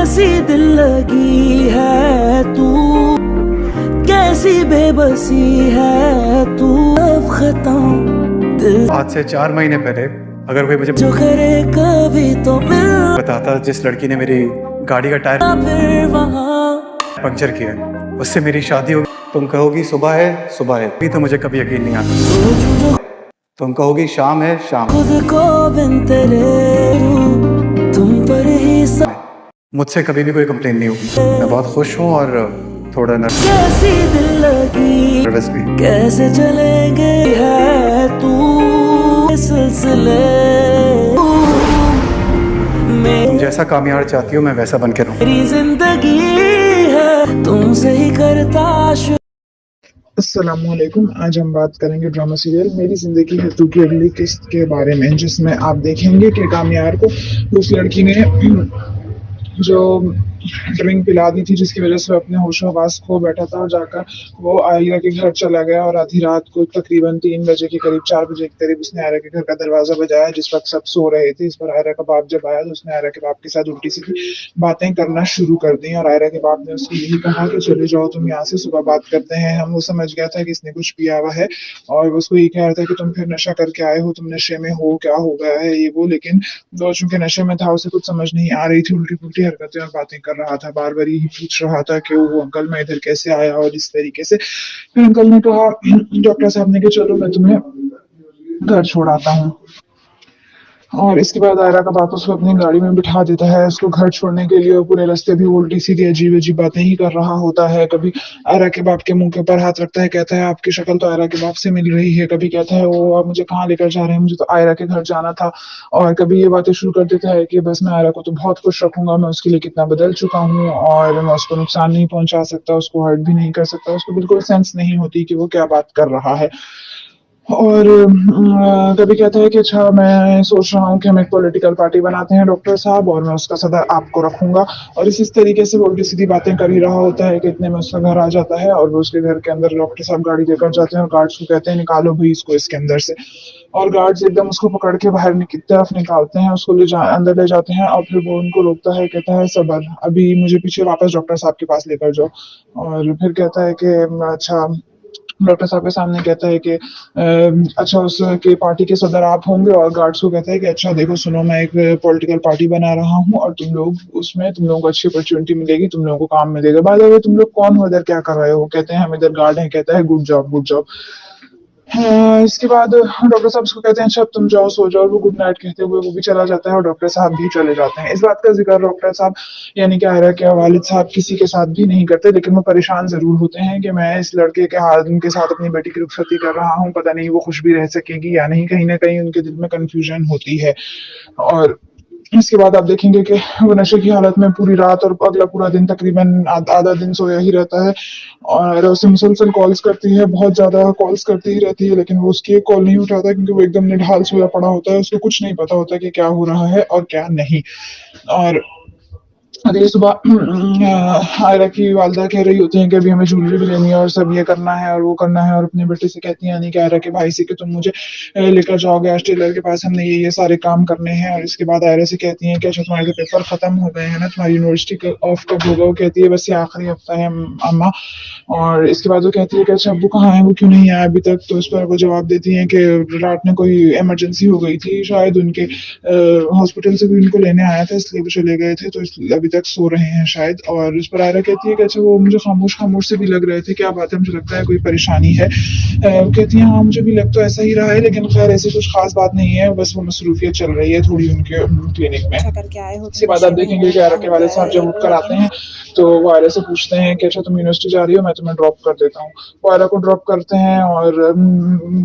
कैसी दिल लगी है तू, कैसी बेबसी है तू, अब खत्म दिल। आज से 4 महीने पहले अगर कोई मुझे जो करे कभी तो मिल बताता जिस लड़की ने मेरी गाड़ी का टायर फिर वहाँ, पंक्चर किया है उससे मेरी शादी होगी, तुम कहोगी सुबह है सुबह है, भी तो मुझे कभी यकीन नहीं आता। सोचूं जो तुम कहोगी शाम है शाम, खुद को बिन तेरे रूं, तुम पर ही सब। मुझसे कभी भी कोई कंप्लेन नहीं होगी। मैं बहुत खुश हूँ और थोड़ा कैसी दिल लगी, नर्वस भी। कैसे चलेंगे है तू सिलसिले में। तुम जैसा कामयाब चाहती हो मैं वैसा बन के रहूँ। मेरी जिंदगी है तुमसे ही करता शुरू। अस्सलामुअलैकुम। आज हम बात करेंगे ड्रामा सीरियल मेरी जिंदगी है तू की अगली किस्त के बारे में, जिसमें आप देखेंगे कि कामयार को उस लड़की ने जो ड्रिंक पिला दी थी जिसकी वजह से वो अपने होशो हवास खो बैठा था, और जाकर वो आयरा के घर चला गया और आधी रात को तकरीबन 3 बजे के करीब 4 बजे के करीब उसने आयरा के घर का दरवाजा बजाया जिस वक्त सब सो रहे थे। इस पर आयरा का बाप जब आया तो उसने आयरा के बाप के साथ उल्टी सीधी बातें करना शुरू कर दी और आयरा के बाप ने उसको यही कहा कि चले जाओ तुम यहाँ से, सुबह बात करते हैं। हम वो समझ गया था कि इसने कुछ पिया हुआ है और उसको ये कह रहा था कि तुम फिर नशा करके आए हो, तुम नशे में हो, क्या हो गया है ये वो। लेकिन वो चूंकि नशे में था उसे कुछ समझ नहीं आ रही थी, उल्टी पुल्टी हरकतें और बातें कर रहा था, बार बार ही पूछ रहा था कि वो अंकल मैं इधर कैसे आया और इस तरीके से। फिर अंकल ने कहा, डॉक्टर साहब ने, कि चलो मैं तुम्हें घर छोड़ाता हूँ। और इसके बाद आयरा का बाप उसको अपनी गाड़ी में बिठा देता है उसको घर छोड़ने के लिए। पूरे रास्ते भी उल्टी सीधी अजीब अजीब बातें ही कर रहा होता है। कभी आयरा के बाप के मुंह के ऊपर हाथ रखता है, कहता है आपकी शक्ल तो आयरा के बाप से मिल रही है। कभी कहता है वो आप मुझे कहाँ लेकर जा रहे हैं, मुझे तो आयरा के घर जाना था। और कभी ये बातें शुरू कर देता है कि बस मैं आयरा को तो बहुत खुश रखूंगा, मैं उसके लिए कितना बदल चुका हूँ और मैं उसको नुकसान नहीं पहुंचा सकता, उसको हर्ट भी नहीं कर सकता। उसको बिल्कुल सेंस नहीं होती कि वो क्या बात कर रहा है। और कभी कहता है कि अच्छा मैं सोच रहा हूँ कि हम एक पॉलिटिकल पार्टी बनाते हैं डॉक्टर साहब, और मैं उसका सदर आपको रखूंगा। और इस तरीके से वो उल्टी सीधी बातें कर ही रहा होता है कि इतने में उसका घर आ जाता है और वो उसके घर के अंदर डॉक्टर साहब गाड़ी लेकर जाते हैं और गार्ड्स को कहते हैं निकालो भाई इसको इसके अंदर से। और गार्ड्स एकदम उसको पकड़ के बाहर की तरफ निकालते हैं, उसको अंदर ले जाते हैं। और फिर वो उनको रोकता है, कहता है सबर, अभी मुझे पीछे वापस डॉक्टर साहब के पास लेकर जाओ। और फिर कहता है कि अच्छा, डॉक्टर साहब के सामने कहता है कि अच्छा उसके पार्टी के सदर आप होंगे। और गार्ड्स को कहता है कि अच्छा देखो सुनो, मैं एक पॉलिटिकल पार्टी बना रहा हूँ और तुम लोग उसमें, तुम लोगों को अच्छी अपॉर्चुनिटी मिलेगी, तुम लोगों को काम मिलेगा। बाय द वे तुम लोग कौन हो, इधर क्या कर रहे हो? कहते हैं हम इधर गार्ड हैं। कहता है गुड जॉब गुड जॉब। इसके बाद डॉक्टर साहब उसको कहते हैं अच्छा अब तुम जाओ सो जाओ। वो गुड नाइट कहते हुए वो भी चला जाता है और डॉक्टर साहब भी चले जाते हैं। इस बात का जिक्र डॉक्टर साहब यानी कि आयरा के वालिद साहब किसी के साथ भी नहीं करते, लेकिन वो परेशान जरूर होते हैं कि मैं इस लड़के के हाथ उनके साथ अपनी बेटी की रुखसती कर रहा हूँ, पता नहीं वो खुश भी रह सकेगी या नहीं। कहीं ना कहीं उनके दिल में कंफ्यूजन होती है। और इसके बाद आप देखेंगे कि वो नशे की हालत में पूरी रात और अगला पूरा दिन तकरीबन आधा दिन सोया ही रहता है। और उसे मुसलसल कॉल्स करती है, बहुत ज्यादा कॉल्स करती ही रहती है, लेकिन वो उसकी एक कॉल नहीं उठाता क्योंकि वो एकदम निढाल सोया पड़ा होता है। उसको कुछ नहीं पता होता कि क्या हो रहा है और क्या नहीं। और अगली सुबह आयरा की वालदा कह रही होती है कि अभी हमें ज्वेलरी भी लेनी है और सब ये करना है और वो करना है। और अपने बेटे से कहती है यानी कि आयरा के भाई से कि तुम मुझे लेकर जाओगे आज टेलर के पास, हमने ये सारे काम करने हैं। और इसके बाद आयरा से कहती है कि अच्छा तुम्हारे तो पेपर खत्म हो गए हैं ना, तुम्हारी यूनिवर्सिटी ऑफ कब होगा? वो कहती है बस ये आखिरी हफ्ता है अम्मा। और इसके बाद वो कहती है कि अच्छा अब्बू कहाँ है, वो क्यों नहीं आया अभी तक? तो इस पर वो जवाब देती है कि रात में कोई इमरजेंसी हो गई थी शायद उनके, हॉस्पिटल से भी उनको लेने आया था इसलिए वो चले गए थे, तो अभी तक सो रहे हैं शायद। और इस पर आयरा कहती है कि अच्छा वो मुझे खामोश खामोश से भी लग रहे थे, क्या बात है, मुझे लगता है कोई परेशानी है। कहती है हाँ मुझे भी लग तो ऐसा ही रहा है, लेकिन खैर ऐसी कुछ खास बात नहीं है, बस वो मसरूफियत चल रही है थोड़ी उनके क्लिनिक में। इसके बाद आप देखेंगे कि आयरा के वाले साहब जब उठ कर आते हैं तो वो आयरा से पूछते हैं कि अच्छा तुम यूनिवर्सिटी जा रही हो, मैं तुम्हें ड्रॉप कर देता हूँ। वो आयरा को ड्रॉप करते हैं और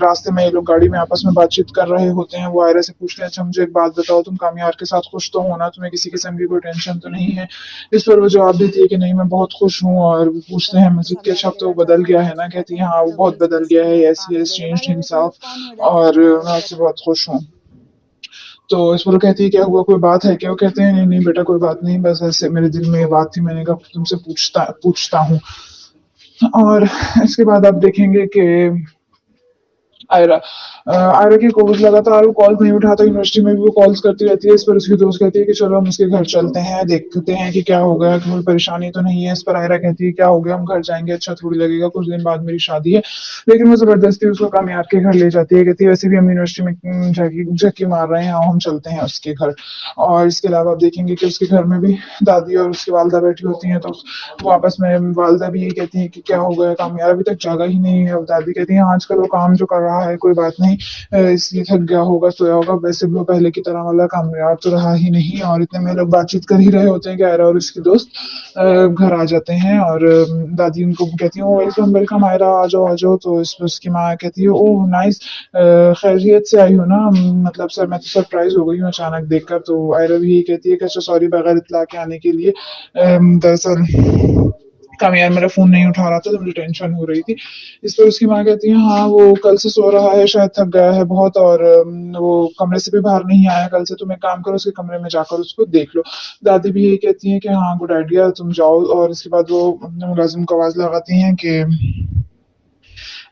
रास्ते में ये लोग गाड़ी में आपस में बातचीत कर रहे होते हैं। वो आयरा से पूछते हैं अच्छा मुझे एक बात बताओ, तुम कामयार के साथ खुश तो हो ना, तुम्हें किसी किस्म की कोई टेंशन तो नहीं है? इस पर वो जवाब देती है कि नहीं मैं बहुत खुश हूँ। और वो पूछते हैं मस्जिद के अच्छा तो वो बदल गया है ना? कहती है हाँ वो बहुत बदल गया है, ऐसी हैज चेंज्ड हिमसेल्फ और मैं उससे बहुत खुश हूँ। तो इस पर वो कहती है क्या हुआ, कोई बात है क्या? वो कहते हैं नहीं नहीं बेटा कोई बात नहीं, बस ऐसे मेरे दिल में ये बात थी, मैंने कहा तुमसे पूछता हूँ। और इसके बाद आप देखेंगे कि आयरा आयरा की लगातार वो कॉल्स नहीं उठाता, यूनिवर्सिटी में भी वो कॉल्स करती रहती है। इस पर उसकी दोस्त कहती है कि चलो हम उसके घर चलते हैं, देखते हैं कि क्या हो गया, कोई परेशानी तो नहीं है। इस पर आयरा कहती है क्या हो गया, हम घर जाएंगे अच्छा थोड़ी लगेगा, कुछ दिन बाद मेरी शादी है। लेकिन वो जबरदस्ती उसको कामयाब के घर ले जाती है, कहती है वैसे भी हम यूनिवर्सिटी में झक्की मार रहे हैं, आओ हम चलते हैं उसके घर। और इसके अलावा आप देखेंगे कि उसके घर में भी दादी और उसकी वालदा बैठी होती हैं, तो वो आपस में वालदा भी यही कहती है कि क्या हो गया, कामयाब अभी तक जागा ही नहीं है। और दादी कहती है आजकल वो काम जो कर रहा है कोई बात नहीं, इसलिए थक गया होगा, सोया होगा, वैसे भी वो पहले की तरह वाला कामयाब तो रहा ही नहीं। और इतने में लोग बातचीत कर ही रहे होते हैं कि आयरा और उसकी दोस्त घर आ जाते हैं। और दादी उनको कहती है वेलकम वेलकम आयरा, आ जाओ आ जाओ। तो इस पर उसकी माँ कहती है ओह नाइस, खैरियत से आई हो ना, मतलब सर मैं तो सरप्राइज हो गई हूँ अचानक देखकर। तो आयरा भी यही कहती है कि अच्छा सॉरी बगैर इतला के आने के लिए, दरअसल कामयाब मेरा फोन नहीं उठा रहा था तो मुझे टेंशन हो रही थी। इस पर उसकी माँ कहती है हाँ वो कल से सो रहा है, शायद थक गया है बहुत, और वो कमरे से भी बाहर नहीं आया कल से, तुम एक काम करो उसके कमरे में जाकर उसको देख लो। दादी भी यही कहती है कि हाँ गुड आइडिया, तुम जाओ। और इसके बाद वो अपने मुलाजिम को आवाज लगाती हैं कि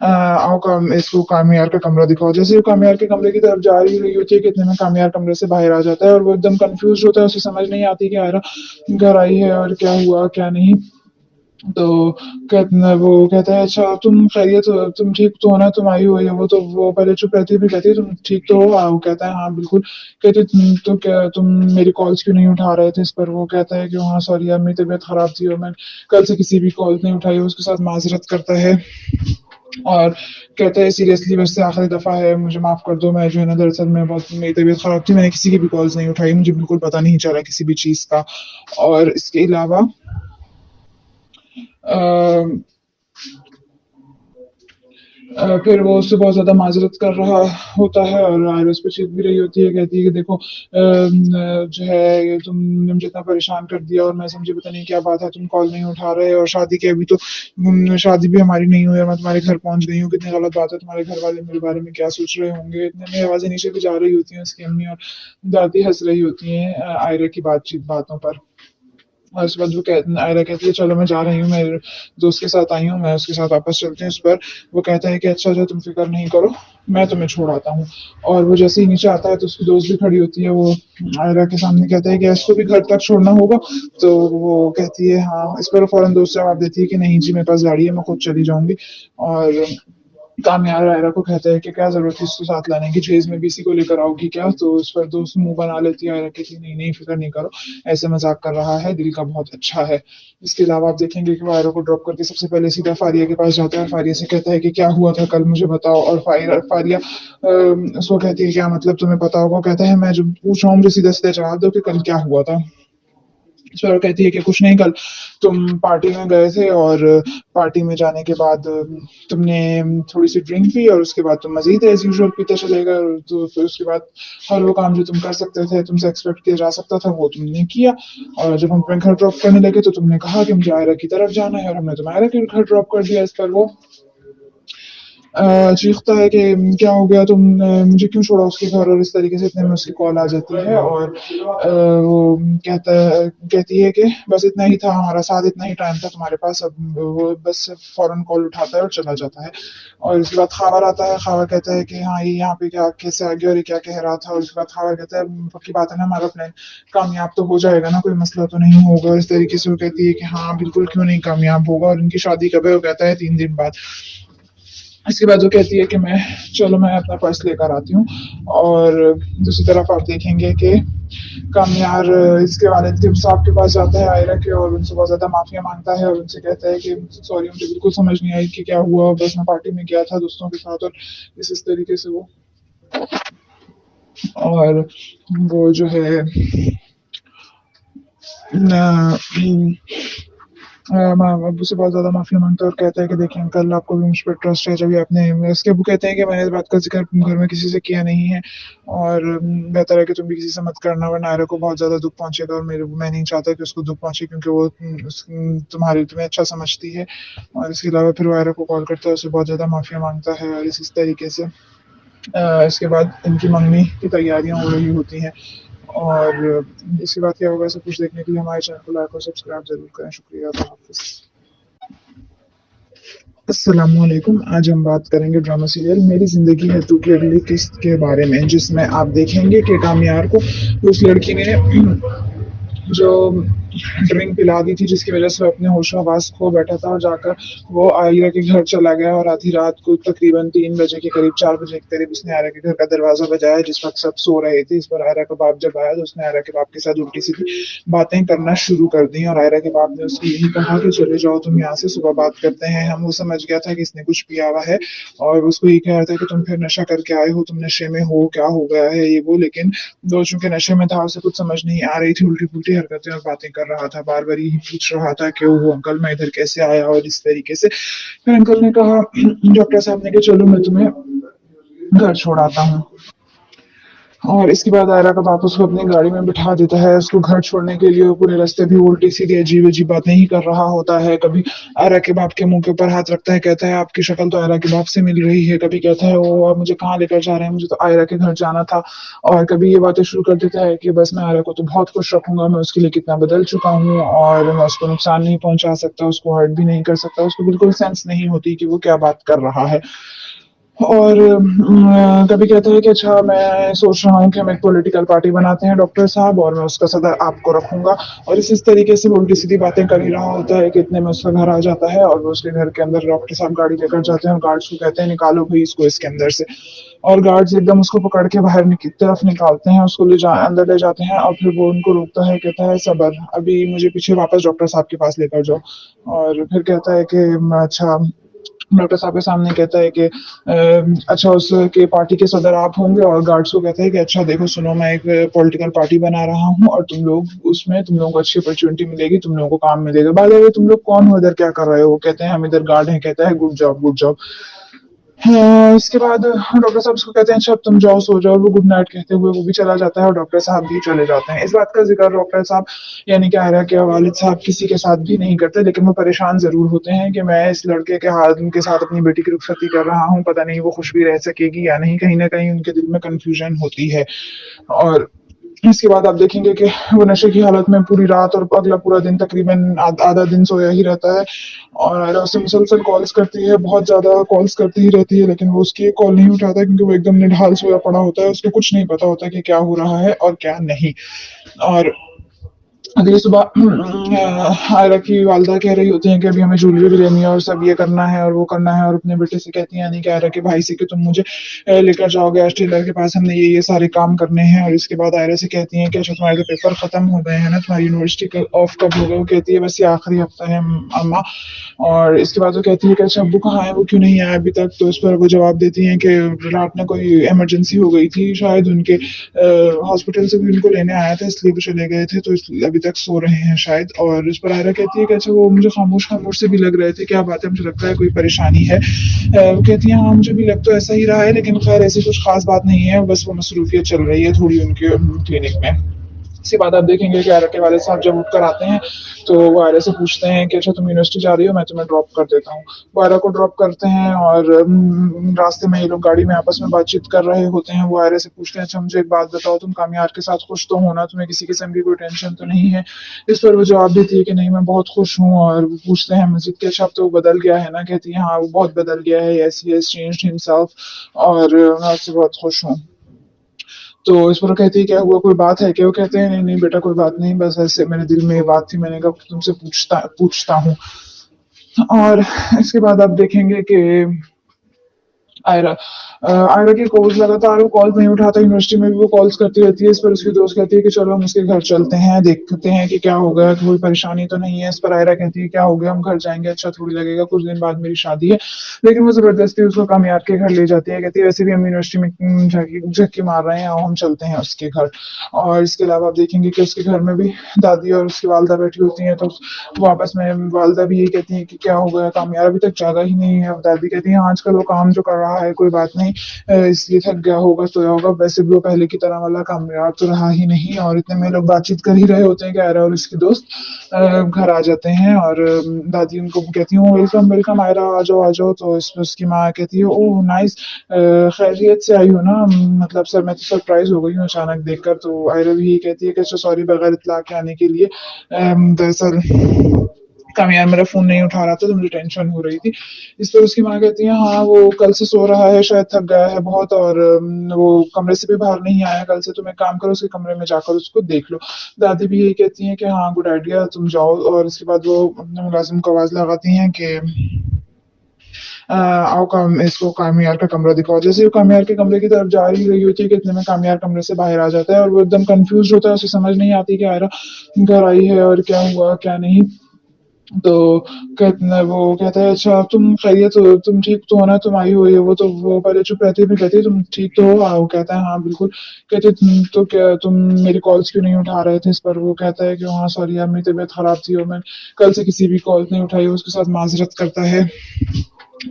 आओ काम इसको कामयार का कमरा दिखाओ। जैसे वो कामयार के कमरे की तरफ जा रही होती है कि इतने में कामयार कमरे से बाहर आ जाता है, और वो एकदम कंफ्यूज होता है, उसे समझ नहीं आती कि आयरा घर आई है और क्या हुआ क्या नहीं। तो वो कहता है अच्छा तुम खैरियत हो, तुम ठीक तो हो ना, तुम आई हुई है। वो तो वो पहले चुप रहती है, फिर कहती है तुम ठीक तो हो। वो कहता है हाँ बिल्कुल। कहती तो क्या तुम मेरी कॉल्स क्यों नहीं उठा रहे थे। इस पर वो कहता है कि हाँ सॉरी यार मेरी तबीयत खराब थी और मैं कल से किसी भी कॉल नहीं उठाई। उसके साथ माजरत करता है और कहता है सीरियसली बस से आखिरी दफा है, मुझे माफ कर दो, मैं जो है ना दरअसल मैं बहुत मेरी तबीयत खराब थी, मैंने किसी की भी कॉल्स नहीं उठाई, मुझे बिल्कुल पता नहीं चला किसी भी चीज का। और इसके अलावा अ, फिर वो उससे बहुत ज्यादा माजरत कर रहा होता है और आयरस पे चीख भी रही होती है, कहती है कि देखो जो है ये तुमने मुझे इतना परेशान कर दिया और मैं समझे पता नहीं क्या बात है, तुम कॉल नहीं उठा रहे, और शादी के अभी तो शादी भी हमारी नहीं हुई और मैं तुम्हारे घर पहुंच गई हूँ, कितनी गलत बात है, तुम्हारे घर वाले मेरे बारे में क्या सोच रहे होंगे। इतने में आवाजें नीचे भी जा रही होती हैं, उसकी अम्मी और दादी हंस रही होती हैं आयरा की बातचीत बातों पर। और उसके बाद आयरा कहती है चलो मैं जा रही हूँ, मेरे दोस्त के साथ आई हूँ, मैं उसके साथ वापस चलती हूँ। इस पर वो कहता है कि अच्छा जो तुम फिक्र नहीं करो, मैं तुम्हें छोड़ आता हूँ। और वो जैसे ही नीचे आता है तो उसकी दोस्त भी खड़ी होती है, वो आयरा के सामने कहता है कि इसको भी घर तक छोड़ना होगा। तो वो कहती है हाँ। इस पर फौरन दोस्त जवाब देती है कि नहीं जी मेरे पास गाड़ी है, मैं खुद चली जाऊंगी। और कामयाब आयरा को कहता है कि क्या जरूरत है इसको साथ लाने की, जेज में भी इसी को लेकर आओगी क्या। तो उस पर दोस्त मुंह बना लेती है आयरा, कहती नहीं नहीं फिक्र नहीं करो, ऐसे मजाक कर रहा है, दिल का बहुत अच्छा है। इसके अलावा आप देखेंगे कि वो आयरा को ड्रॉप करके सबसे पहले सीधा फारिया के पास जाता है, फारिया से कहता है कि क्या हुआ था कल मुझे बताओ। और फारिया उसको कहती है क्या मतलब तुम्हें पता होगा। कहता है मैं जो पूछ रहा हूँ मुझे सीधा सीधा जवाब दो कि कल क्या हुआ था। सर कहती है कि कुछ नहीं, कल तुम पार्टी में गए थे और पार्टी में जाने के बाद तुमने थोड़ी सी ड्रिंक पी और उसके बाद तुम मजीद एज यूजुअल पीते चले गए। तो फिर उसके बाद हर वो काम जो तुम कर सकते थे, तुमसे एक्सपेक्ट किया जा सकता था, वो तुमने किया। और जब हम तुम्हें घर ड्रॉप करने लगे तो तुमने कहा कि मुझे आयरा की तरफ जाना है और हमने तुम्हें आयरा के घर ड्रॉप कर दिया। इस पर वो चीखता है कि क्या हो गया, तुम मुझे क्यों छोड़ा उसके घर। और इस तरीके से इतने में उसकी कॉल आ जाती है और वो कहती है कि बस इतना ही था हमारा साथ, इतना ही टाइम था तुम्हारे पास। अब वो बस फौरन कॉल उठाता है और चला जाता है। और इसके बाद खावर आता है, खावर कहता है कि हाँ ये यहाँ पे क्या कैसे आ गया और ये क्या कह रहा था। और उसके बाद खावर कहता है पक्की बात है ना हमारा प्लान कामयाब तो हो जाएगा ना, कोई मसला तो नहीं होगा। और इस तरीके से वो कहती है कि हाँ बिल्कुल क्यों नहीं कामयाब होगा। और इनकी शादी कब है, वो कहता है 3 दिन बाद। इसके बाद वो कहती है कि मैं चलो मैं अपना पर्स लेकर आती हूँ। और दूसरी तरफ आप देखेंगे कि कामयार इसके वालिद के साहब के पास जाता है आयरा के और उनसे बहुत ज्यादा माफिया मांगता है और उनसे कहता है कि सॉरी मुझे बिल्कुल समझ नहीं आई कि क्या हुआ, बस मैं पार्टी में गया था दोस्तों के साथ। और इस तरीके से वो और वो जो है अबू से बहुत ज्यादा माफी मांगता है और कहता है कि देखिए अंकल आपको भी मुझ पर ट्रस्ट है, जब भी आपने इसके अबू कहते हैं कि मैंने इस बात का जिक्र घर में किसी से किया नहीं है और बेहतर है कि तुम भी किसी से मत करना वरना आयरा को बहुत ज्यादा दुख पहुंचेगा। और मैं नहीं चाहता कि उसको दुख पहुंचे क्योंकि वो तुम्हें अच्छा समझती है। और इसके अलावा फिर वो आयरा को कॉल करता है, उससे बहुत ज्यादा माफिया मांगता है। और इस तरीके से इसके बाद इनकी मंगनी की तैयारियां हो रही होती हैं। और इसके बाद क्या होगा सब कुछ देखने के लिए हमारे चैनल को लाइक और सब्सक्राइब जरूर करें। शुक्रिया, अल्लाह हाफिज़। अस्सलाम वालेकुम। आज हम बात करेंगे ड्रामा सीरियल मेरी जिंदगी है तू की अगली किस्त के बारे में, जिसमें आप देखेंगे कि कामयार को उस लड़की ने जो ड्रिंक पिला दी थी, जिसकी वजह से वो अपने होशो हवास खो बैठा था, और जाकर वो आयरा के घर चला गया। और आधी रात को तकरीबन 3 बजे के करीब, 4 बजे के करीब उसने आयरा के घर का दरवाजा बजाया, जिस वक्त सब सो रहे थे। इस पर आयरा का बाप जब आया तो उसने आयरा के बाप के साथ उल्टी सीधी बातें करना शुरू कर दी। और आयरा के बाप ने उसको यही कहा कि चले जाओ तुम यहाँ से, सुबह बात करते हैं हम। वो समझ गया था कि इसने कुछ पिया हुआ है, और उसको ये कह रहा था कि तुम फिर नशा करके आए हो, तुम नशे में हो, क्या हो गया है ये वो। लेकिन वो चूंकि नशे में था, उसे कुछ समझ नहीं आ रही थी, उल्टी पुल्टी हरकतें और बातें कर रहा था। बार बार यही पूछ रहा था कि वो अंकल मैं इधर कैसे आया, और इस तरीके से। फिर अंकल ने कहा, डॉक्टर साहब ने, कि चलो मैं तुम्हें घर छोड़ाता हूँ। और इसके बाद आयरा का बाप उसको अपनी गाड़ी में बिठा देता है उसको घर छोड़ने के लिए। वो पूरे रास्ते भी उल्टी सीधी अजीब अजीब बातें ही कर रहा होता है। कभी आयरा के बाप के मुंह के ऊपर हाथ रखता है, कहता है आपकी शक्ल तो आयरा के बाप से मिल रही है। कभी कहता है वो आप मुझे कहाँ लेकर जा रहे हैं, मुझे तो आयरा के घर जाना था। और कभी ये बातें शुरू कर देता है कि बस मैं आयरा को तो बहुत खुश रखूंगा, मैं उसके लिए कितना बदल चुका हूँ, और मैं उसको नुकसान नहीं पहुंचा सकता, उसको हर्ट भी नहीं कर सकता। उसको बिल्कुल सेंस नहीं होती कि वो क्या बात कर रहा है। और कभी कहते हैं कि अच्छा मैं सोच रहा हूँ कि हम एक पॉलिटिकल पार्टी बनाते हैं डॉक्टर साहब, और मैं उसका सदर आपको रखूंगा। और इस तरीके से वो उल्टी सीधी बातें कर ही रहा होता है कि इतने में उसका घर आ जाता है। और वो उसके घर के अंदर डॉक्टर साहब गाड़ी लेकर जाते हैं, और गार्ड्स को कहते हैं निकालो भाई इसको इसके अंदर से। और गार्ड्स एकदम उसको पकड़ के बाहर की तरफ निकालते हैं, उसको अंदर ले जाते हैं। और फिर वो उनको रोकता है, कहता है सबर, अभी मुझे पीछे वापस डॉक्टर साहब के पास लेकर जाओ। और फिर कहता है कि अच्छा, डॉक्टर साहब के सामने कहता है कि अच्छा उसके पार्टी के सदर आप होंगे। और गार्ड्स को कहता है कि अच्छा देखो सुनो, मैं एक पॉलिटिकल पार्टी बना रहा हूँ, और तुम लोग उसमें, तुम लोगों को अच्छी अपॉर्चुनिटी मिलेगी, तुम लोगों को काम मिलेगा। बाय द वे तुम लोग कौन हो, इधर क्या कर रहे हो? वो कहते हैं हम इधर गार्ड हैं। कहता है गुड जॉब गुड जॉब। हाँ, इसके बाद डॉक्टर साहब उसको कहते हैं अच्छा अब तुम जाओ सो जाओ। वो गुड नाइट कहते हुए वो भी चला जाता है, और डॉक्टर साहब भी चले जाते हैं। इस बात का जिक्र डॉक्टर साहब यानी कि आयरा के वालिद साहब किसी के साथ भी नहीं करते, लेकिन वो परेशान जरूर होते हैं कि मैं इस लड़के के हाथ उनके साथ अपनी बेटी की रुखसती कर रहा हूँ, पता नहीं वो खुश भी रह सकेगी या नहीं। कहीं ना कहीं उनके दिल में कंफ्यूजन होती है। और इसके बाद आप देखेंगे कि वो नशे की हालत में पूरी रात और अगला पूरा दिन तकरीबन आधा दिन सोया ही रहता है। और आयरा उससे मुसलसल कॉल्स करती है, बहुत ज्यादा कॉल्स करती ही रहती है, लेकिन वो उसकी कॉल नहीं उठाता, क्योंकि वो एकदम निढाल सोया पड़ा होता है। उसको कुछ नहीं पता होता कि क्या हो रहा है और क्या नहीं। और अगली सुबह आयरा की वालदा कह रही होती हैं कि अभी हमें ज्वेलरी भी लेनी है, और सब ये करना है और वो करना है। और अपने बेटे से कहती हैं, यानी कि आयरा के भाई से, कि तुम मुझे लेकर जाओगे आज टेलर के पास, हमने ये सारे काम करने हैं। और इसके बाद आयरा से कहती हैं कि अच्छा तुम्हारे तो पेपर खत्म हो गए हैं ना, तुम्हारी यूनिवर्सिटी ऑफ कब हो गए? वो कहती है बस ये आखिरी हफ्ता है अम्मा। और इसके बाद वो कहती है कि अच्छा अब्बू कहाँ है, वो क्यों नहीं आया अभी तक? तो इस पर वो जवाब देती हैं कि रात में कोई इमरजेंसी हो गई थी शायद उनके, हॉस्पिटल से भी उनको लेने आया था इसलिए भी चले गए थे, तो अभी तक सो रहे हैं शायद। और इस पर आयरा कहती है कि अच्छा वो मुझे खामोश खामोश से भी लग रहे थे, क्या बात है, मुझे लगता है कोई परेशानी है। वो कहती है हाँ मुझे भी लग तो ऐसा ही रहा है, लेकिन खैर ऐसी कुछ खास बात नहीं है, बस वो मसरूफियत चल रही है थोड़ी उनके क्लिनिक में। इसके बाद आप देखेंगे कि आयरा के वाले साहब जब उठकर आते हैं तो वो आयरा से पूछते हैं कि अच्छा तुम यूनिवर्सिटी जा रही हो, मैं तुम्हें ड्रॉप कर देता हूँ। वो आयरा को ड्रॉप करते हैं, और रास्ते में ये लोग गाड़ी में आपस में बातचीत कर रहे होते हैं। वो आयरा से पूछते हैं अच्छा मुझे एक बात बताओ, तुम कामयार के साथ खुश तो हो ना, तुम्हें किसी किस्म की कोई टेंशन तो नहीं है? इस पर वो जवाब देती है कि नहीं मैं बहुत खुश हूँ। और वो पूछते हैं मस्जिद के अच्छा अब तो वो बदल गया है ना? कहती है हाँ वो बहुत बदल गया है, yes he has changed himself, और मैं उससे बहुत खुश हूँ। तो इस पर वो कहती है क्या हुआ, कोई बात है क्या? वो कहते हैं नहीं नहीं बेटा कोई बात नहीं, बस ऐसे मेरे दिल में ये बात थी, मैंने कहा तुमसे पूछता पूछता हूँ। और इसके बाद आप देखेंगे कि आयरा आयरा की कॉल्स लगातार, वो कॉल नहीं उठाता, यूनिवर्सिटी में भी वो कॉल्स करती रहती है। इस पर उसकी दोस्त कहती है कि चलो हम उसके घर चलते हैं, देखते हैं कि क्या हो गया, कोई परेशानी तो नहीं है। इस पर आयरा कहती है क्या हो गया, हम घर जाएंगे, अच्छा थोड़ी लगेगा, कुछ दिन बाद मेरी शादी है। लेकिन वो जबरदस्ती उसको कामयाब के घर ले जाती है, कहती है वैसे भी हम यूनिवर्सिटी में झक्की मार रहे हैं, और हम चलते हैं उसके घर। और इसके अलावा आप देखेंगे कि उसके घर में भी दादी और उसकी वालदा बैठी होती हैं, तो वो आपस में वालदा भी यही कहती है कि क्या हो गया, कामयाब अभी तक जागा ही नहीं है। दादी कहती है आजकल वो काम जो कर रहा है कोई बात नहीं, इसलिए थक गया होगा, सोया होगा, वैसे भी वो पहले की तरह वाला कामयाब तो रहा ही नहीं। और इतने में लोग बातचीत कर ही रहे होते हैं कि आयरा और उसकी दोस्त घर आ जाते हैं। और दादी उनको कहती हूँ वेलकम वेलकम आयरा, आ जाओ आ जाओ। तो इस पर उसकी माँ कहती है ओह नाइस, खैरियत से आई हो ना? मतलब सर मैं तो सरप्राइज हो गई हूँ अचानक देखकर। तो आयरा भी यही कहती है कि अच्छा सॉरी बगैर इतला के आने के लिए, दरअसल कामयार मेरा फोन नहीं उठा रहा था तो मुझे टेंशन हो रही थी। इस पर उसकी माँ कहती है हाँ वो कल से सो रहा है, शायद थक गया है बहुत और वो कमरे से भी बाहर नहीं आया कल से, तुम एक काम करो उसके कमरे में जाकर उसको देख लो। दादी भी यही कहती हैं कि हाँ गुड आइडिया, तुम जाओ। और इसके बाद वो अपने मुलाजिम को आवाज लगाती हैं कि आओ काम इसको कामयार का कमरा दिखाओ। जैसे वो कामयार के कमरे की तरफ जा रही होती है कि इतने में कामयार कमरे से बाहर आ जाता है और वो एकदम कंफ्यूज होता है, उसे समझ नहीं आती कि आयरा घर आई है और क्या हुआ क्या नहीं। तो वो कहता है अच्छा तुम खैरियत हो, तुम ठीक तो हो ना, तुम आई हुई हो। वो तो वो पहले चुप रहती है फिर कहती है तुम ठीक तो हो। वो कहता है हाँ बिल्कुल। कहती तो क्या तुम मेरी कॉल्स क्यों नहीं उठा रहे थे? इस पर वो कहता है कि हाँ सॉरी यार मेरी तबीयत खराब थी और मैं कल से किसी भी कॉल नहीं उठाई। उसके साथ माजरत करता है